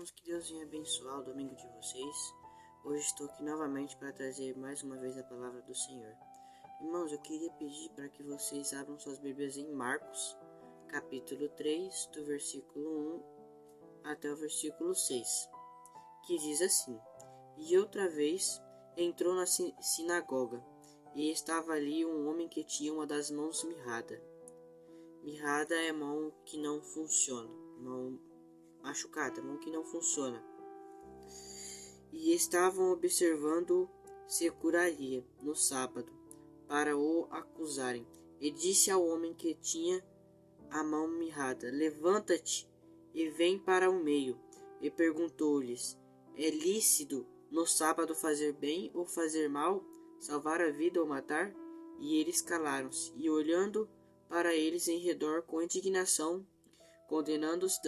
irmãos, que Deus venha abençoar o domingo de vocês. Hoje estou aqui novamente para trazer mais uma vez a palavra do Senhor. Irmãos, eu queria pedir para que vocês abram suas Bíblias em Marcos, capítulo 3, do versículo 1 até o versículo 6, que diz assim: E outra vez entrou na sinagoga, e estava ali um homem que tinha uma das mãos mirrada. Mirrada é mão que não funciona, mão machucada, mão que não funciona. E estavam observando se curaria no sábado, para o acusarem. E disse ao homem que tinha a mão mirrada: Levanta-te e vem para o meio. E perguntou-lhes: É lícito no sábado fazer bem ou fazer mal, salvar a vida ou matar? E eles calaram-se, e olhando para eles em redor com indignação, condenando-os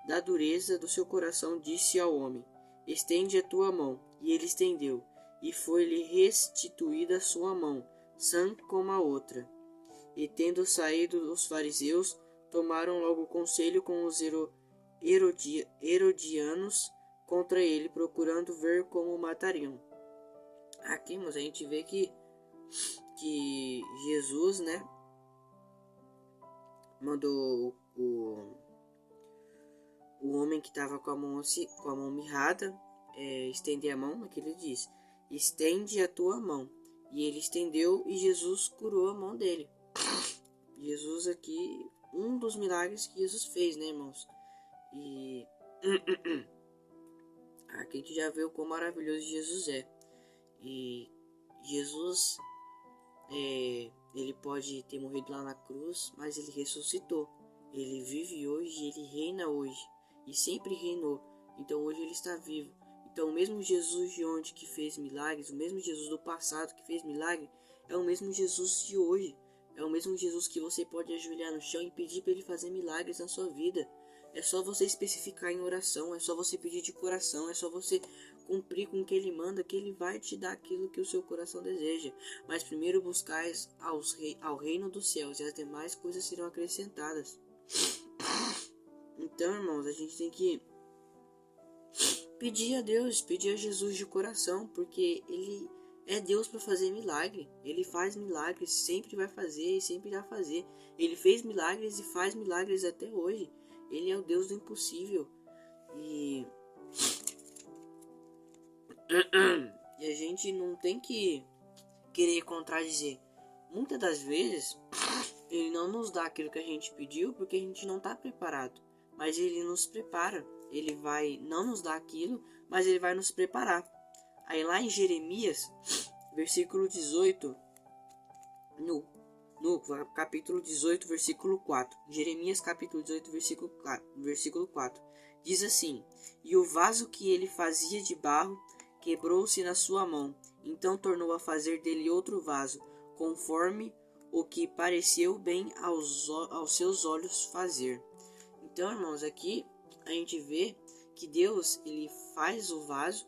da dureza do seu coração, disse ao homem: Estende a tua mão. E ele estendeu, e foi-lhe restituída a sua mão, sã como a outra. E tendo saído os fariseus, tomaram logo conselho com os herodianos contra ele, procurando ver como o matariam. Aqui, irmãos, a gente vê que Jesus, mandou o homem que estava com a mão mirrada estender a mão, que ele diz: Estende a tua mão. E ele estendeu e Jesus curou a mão dele. Jesus aqui, um dos milagres que Jesus fez, irmãos? E aqui a gente já vê o quão maravilhoso Jesus é. E Jesus, ele pode ter morrido lá na cruz, mas ele ressuscitou. Ele vive hoje, ele reina hoje. E sempre reinou. Então hoje ele está vivo. Então o mesmo Jesus de ontem que fez milagres, o mesmo Jesus do passado que fez milagre, é o mesmo Jesus de hoje. É o mesmo Jesus que você pode ajoelhar no chão e pedir para ele fazer milagres na sua vida. É só você especificar em oração, é só você pedir de coração, é só você cumprir com o que ele manda, que ele vai te dar aquilo que o seu coração deseja. Mas primeiro buscais ao reino dos céus, e as demais coisas serão acrescentadas. Então, irmãos, a gente tem que pedir a Deus, pedir a Jesus de coração, porque ele é Deus para fazer milagre. Ele faz milagres, sempre vai fazer e sempre irá fazer. Ele fez milagres e faz milagres até hoje. Ele é o Deus do impossível. E a gente não tem que querer contradizer. Muitas das vezes, ele não nos dá aquilo que a gente pediu porque a gente não está preparado. Mas ele nos prepara. Ele vai não nos dar aquilo, mas ele vai nos preparar. Aí lá em Jeremias, versículo 18, no capítulo 18, versículo 4. Jeremias capítulo 18, versículo 4. Diz assim: E o vaso que ele fazia de barro quebrou-se na sua mão. Então tornou a fazer dele outro vaso, conforme o que pareceu bem aos seus olhos fazer. Então, irmãos, aqui a gente vê que Deus, ele faz o vaso,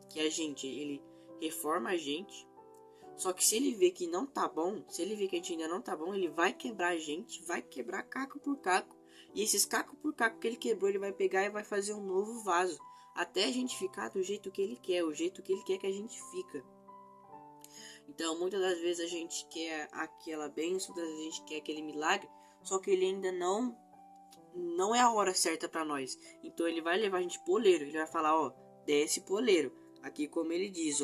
que ele reforma a gente. Só que se ele vê que não tá bom, se ele vê que a gente ainda não tá bom, ele vai quebrar a gente, vai quebrar caco por caco. E esses caco por caco que ele quebrou, ele vai pegar e vai fazer um novo vaso, até a gente ficar do jeito que ele quer, o jeito que ele quer que a gente fica. Então, muitas das vezes a gente quer aquela bênção, muitas vezes a gente quer aquele milagre, só que ele ainda não é a hora certa para nós. Então ele vai levar a gente pro oleiro. Ele vai falar, desce pro oleiro. Aqui como ele diz,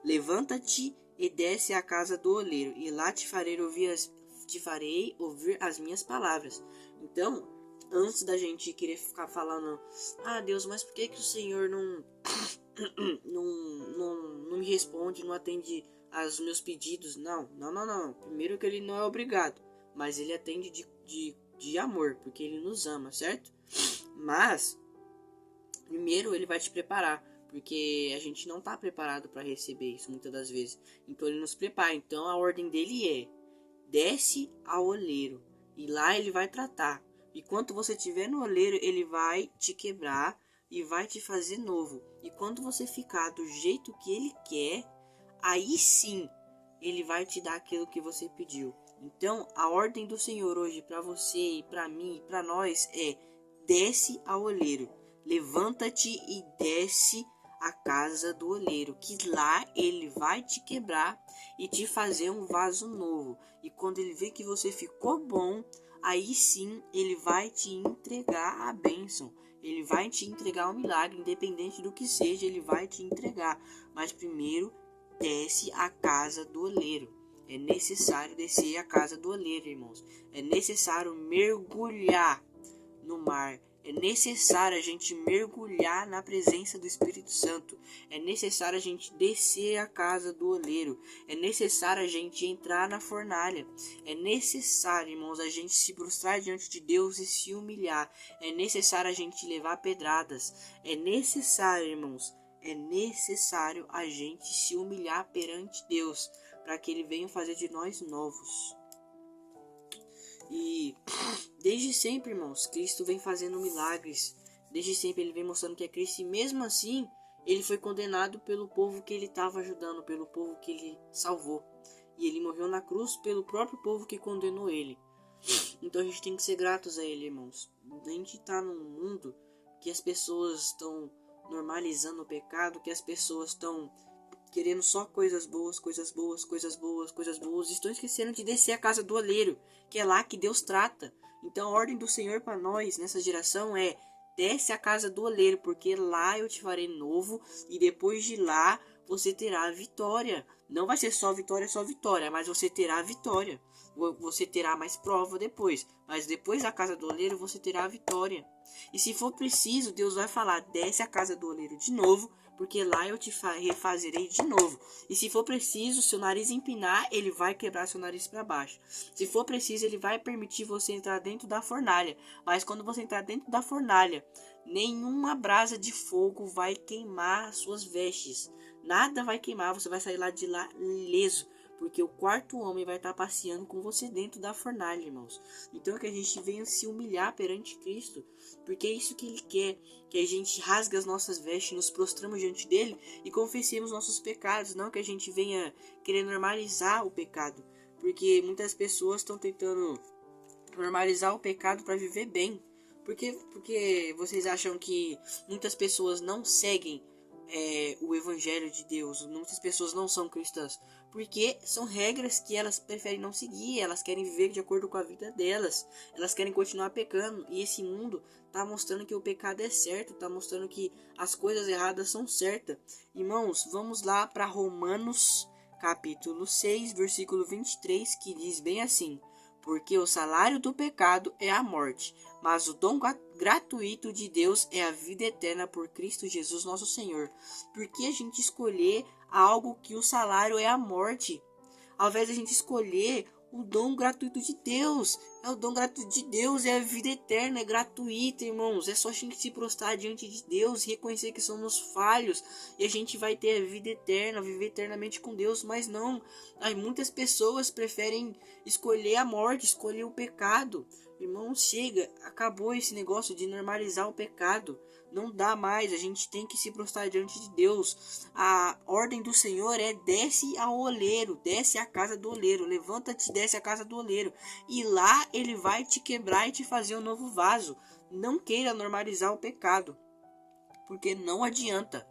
levanta-te e desce à casa do oleiro, e lá te farei ouvir as minhas palavras. Então, antes da gente querer ficar falando, Deus, mas por que o Senhor não me responde, não atende aos meus pedidos? Não. Primeiro que ele não é obrigado, mas ele atende de amor, porque ele nos ama, certo? Mas primeiro ele vai te preparar, porque a gente não está preparado para receber isso muitas das vezes. Então ele nos prepara. Então a ordem dele é: desce ao oleiro, e lá ele vai tratar. E quando você estiver no oleiro, ele vai te quebrar e vai te fazer novo. E quando você ficar do jeito que ele quer, aí sim ele vai te dar aquilo que você pediu. Então, a ordem do Senhor hoje para você e para mim e para nós é: desce ao oleiro. levanta-te e desce à casa do oleiro, que lá ele vai te quebrar e te fazer um vaso novo. E quando ele vê que você ficou bom, aí sim ele vai te entregar a bênção. Ele vai te entregar um milagre, independente do que seja, ele vai te entregar. Mas primeiro, desce à casa do oleiro. É necessário descer à casa do oleiro, irmãos. É necessário mergulhar no mar. É necessário a gente mergulhar na presença do Espírito Santo. É necessário a gente descer à casa do oleiro. É necessário a gente entrar na fornalha. É necessário, irmãos, a gente se prostrar diante de Deus e se humilhar. É necessário a gente levar pedradas. É necessário, irmãos, é necessário a gente se humilhar perante Deus, para que Ele venha fazer de nós novos. E desde sempre, irmãos, Cristo vem fazendo milagres. Desde sempre ele vem mostrando que é Cristo. E mesmo assim, ele foi condenado pelo povo que ele estava ajudando, pelo povo que ele salvou. E ele morreu na cruz pelo próprio povo que condenou ele. Então a gente tem que ser gratos a ele, irmãos. A gente está num mundo que as pessoas estão normalizando o pecado, que as pessoas estão querendo só coisas boas, coisas boas, coisas boas, coisas boas. Estão esquecendo de descer a casa do oleiro, que é lá que Deus trata. Então a ordem do Senhor para nós nessa geração é: desce a casa do oleiro, porque lá eu te farei novo, e depois de lá você terá a vitória. Não vai ser só vitória, mas você terá a vitória. Você terá mais prova depois, mas depois da casa do oleiro você terá a vitória. E se for preciso, Deus vai falar: desce a casa do oleiro de novo, porque lá eu te refazerei de novo. E se for preciso, seu nariz empinar, ele vai quebrar seu nariz para baixo. Se for preciso, ele vai permitir você entrar dentro da fornalha. Mas quando você entrar dentro da fornalha, nenhuma brasa de fogo vai queimar as suas vestes. Nada vai queimar, você vai sair lá de lá ileso. Porque o quarto homem vai estar passeando com você dentro da fornalha, irmãos. Então que a gente venha se humilhar perante Cristo. Porque é isso que Ele quer. Que a gente rasgue as nossas vestes, nos prostramos diante dEle e confessemos nossos pecados. Não que a gente venha querer normalizar o pecado. Porque muitas pessoas estão tentando normalizar o pecado para viver bem. Porque vocês acham que muitas pessoas não seguem o Evangelho de Deus? Muitas pessoas não são cristãs porque são regras que elas preferem não seguir. Elas querem viver de acordo com a vida delas, elas querem continuar pecando. E esse mundo está mostrando que o pecado é certo, está mostrando que as coisas erradas são certas. Irmãos, vamos lá para Romanos capítulo 6, versículo 23, que diz bem assim: porque o salário do pecado é a morte, mas o dom gratuito de Deus é a vida eterna por Cristo Jesus nosso Senhor. Por que a gente escolher algo que o salário é a morte, ao invés de a gente escolher o dom gratuito de Deus? O dom gratuito de Deus é a vida eterna, é gratuita, irmãos. É só a gente se prostrar diante de Deus e reconhecer que somos falhos, e a gente vai ter a vida eterna, viver eternamente com Deus. Mas não, muitas pessoas preferem escolher a morte, escolher o pecado. Irmão, chega, acabou esse negócio de normalizar o pecado. Não dá mais, a gente tem que se prostrar diante de Deus. A ordem do Senhor é: desce ao oleiro, desce à casa do oleiro, levanta-te, desce à casa do oleiro, e lá ele vai te quebrar e te fazer um novo vaso. Não queira normalizar o pecado, porque não adianta.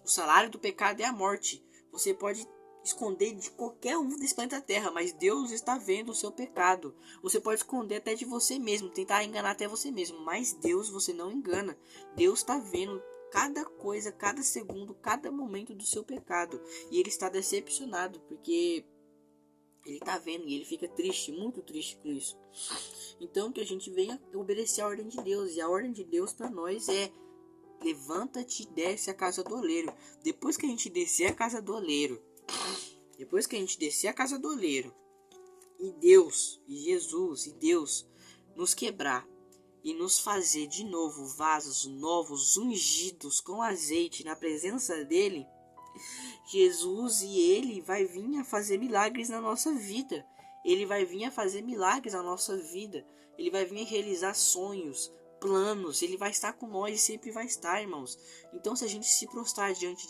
O salário do pecado é a morte. Você pode esconder de qualquer um desse planeta Terra, mas Deus está vendo o seu pecado. Você pode esconder até de você mesmo, tentar enganar até você mesmo, mas Deus você não engana. Deus está vendo cada coisa, cada segundo, cada momento do seu pecado, e Ele está decepcionado, porque Ele está vendo e Ele fica triste, muito triste com isso. Então que a gente venha obedecer a ordem de Deus, e a ordem de Deus para nós é: levanta-te e desce a casa do oleiro. Depois que a gente descer a casa do oleiro, e Deus, e Jesus, e Deus nos quebrar e nos fazer de novo vasos novos, ungidos com azeite na presença dele, Jesus e Ele vai vir a fazer milagres na nossa vida. Ele vai vir a fazer milagres na nossa vida. Ele vai vir a realizar sonhos, planos. Ele vai estar com nós e sempre vai estar, irmãos. Então, se a gente se prostrar diante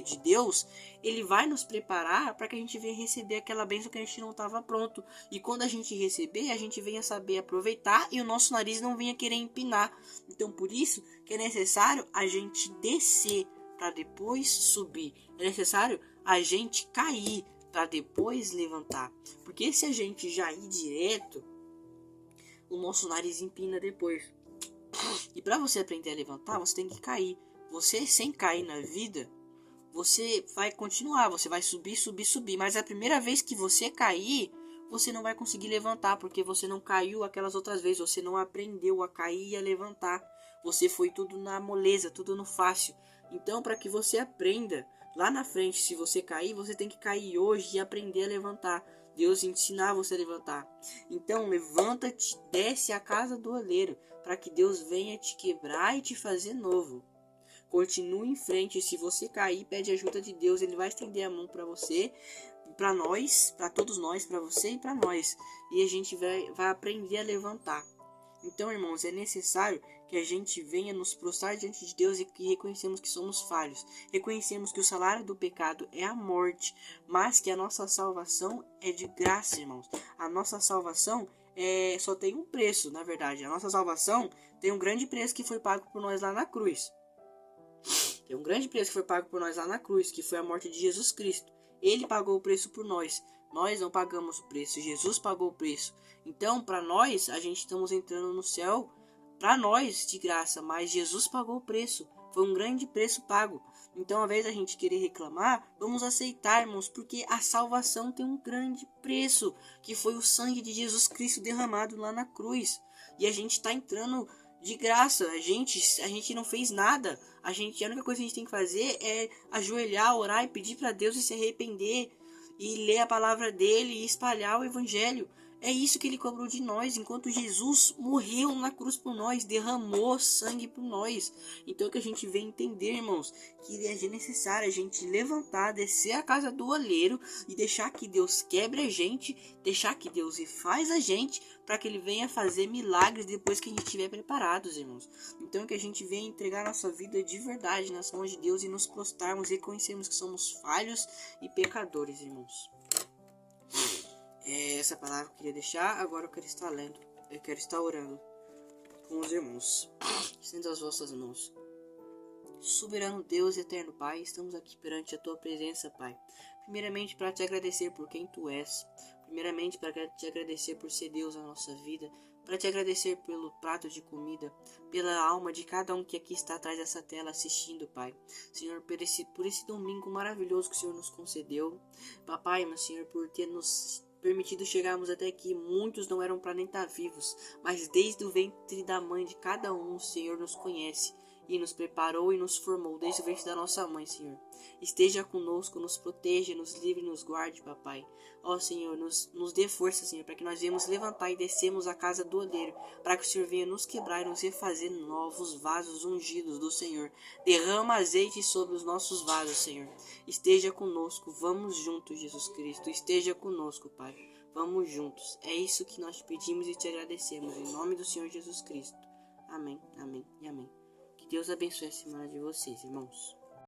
de Deus, ele vai nos preparar para que a gente venha receber aquela bênção que a gente não estava pronto. E quando a gente receber, a gente venha saber aproveitar e o nosso nariz não venha querer empinar. Então, por isso que é necessário a gente descer para depois subir. É necessário a gente cair para depois levantar. Porque se a gente já ir direto, o nosso nariz empina depois. E para você aprender a levantar, você tem que cair. Você, sem cair na vida, você vai continuar, você vai subir, subir, subir. Mas a primeira vez que você cair, você não vai conseguir levantar, porque você não caiu aquelas outras vezes. Você não aprendeu a cair e a levantar. Você foi tudo na moleza, tudo no fácil. Então, para que você aprenda, lá na frente, se você cair, você tem que cair hoje e aprender a levantar. Deus ensinar você a levantar. Então, levanta-te, desce a casa do oleiro, para que Deus venha te quebrar e te fazer novo. Continue em frente. Se você cair, pede ajuda de Deus. Ele vai estender a mão para você, para nós, para todos nós, para você e para nós. E a gente vai aprender a levantar. Então, irmãos, é necessário que a gente venha nos prostrar diante de Deus e que reconhecemos que somos falhos. Reconhecemos que o salário do pecado é a morte, mas que a nossa salvação é de graça, irmãos. A nossa salvação só tem um preço, na verdade. A nossa salvação tem um grande preço que foi pago por nós lá na cruz. Tem um grande preço que foi pago por nós lá na cruz, que foi a morte de Jesus Cristo. Ele pagou o preço por nós. Nós não pagamos o preço, Jesus pagou o preço. Então, para nós, a gente estamos entrando no céu, para nós, de graça, mas Jesus pagou o preço. Foi um grande preço pago. Então, ao invés da gente querer reclamar, vamos aceitar, irmãos, porque a salvação tem um grande preço, que foi o sangue de Jesus Cristo derramado lá na cruz. E a gente está entrando de graça. A gente não fez nada. A única coisa que a gente tem que fazer é ajoelhar, orar e pedir para Deus e se arrepender e ler a palavra dele e espalhar o evangelho. É isso que ele cobrou de nós, enquanto Jesus morreu na cruz por nós, derramou sangue por nós. Então que a gente vem entender, irmãos, que é necessário a gente levantar, descer a casa do oleiro e deixar que Deus quebre a gente, deixar que Deus refaz a gente, para que ele venha fazer milagres depois que a gente estiver preparados, irmãos. Então que a gente venha entregar nossa vida de verdade nas mãos de Deus e nos prostrarmos e reconhecermos que somos falhos e pecadores, irmãos. Essa palavra eu queria deixar. Agora eu quero estar lendo. Eu quero estar orando com os irmãos. Estenda as vossas mãos. Soberano Deus e eterno Pai, estamos aqui perante a tua presença, Pai. Primeiramente para te agradecer por quem tu és. Primeiramente para te agradecer por ser Deus na nossa vida. Para te agradecer pelo prato de comida, pela alma de cada um que aqui está atrás dessa tela assistindo, Pai. Senhor, por esse domingo maravilhoso que o Senhor nos concedeu. Papai, meu Senhor, por ter nos permitido chegarmos até aqui. Muitos não eram para nem estar vivos, mas desde o ventre da mãe de cada um, o Senhor nos conhece e nos preparou e nos formou desde o ventre da nossa mãe, Senhor. Esteja conosco, nos proteja, nos livre e nos guarde, papai. Ó Senhor, nos dê força, Senhor, para que nós venhamos levantar e descemos a casa do oleiro, para que o Senhor venha nos quebrar e nos refazer novos vasos ungidos do Senhor. Derrama azeite sobre os nossos vasos, Senhor. Esteja conosco, vamos juntos, Jesus Cristo. Esteja conosco, Pai. Vamos juntos. É isso que nós te pedimos e te agradecemos. Em nome do Senhor Jesus Cristo. Amém, amém e amém. Que Deus abençoe a semana de vocês, irmãos.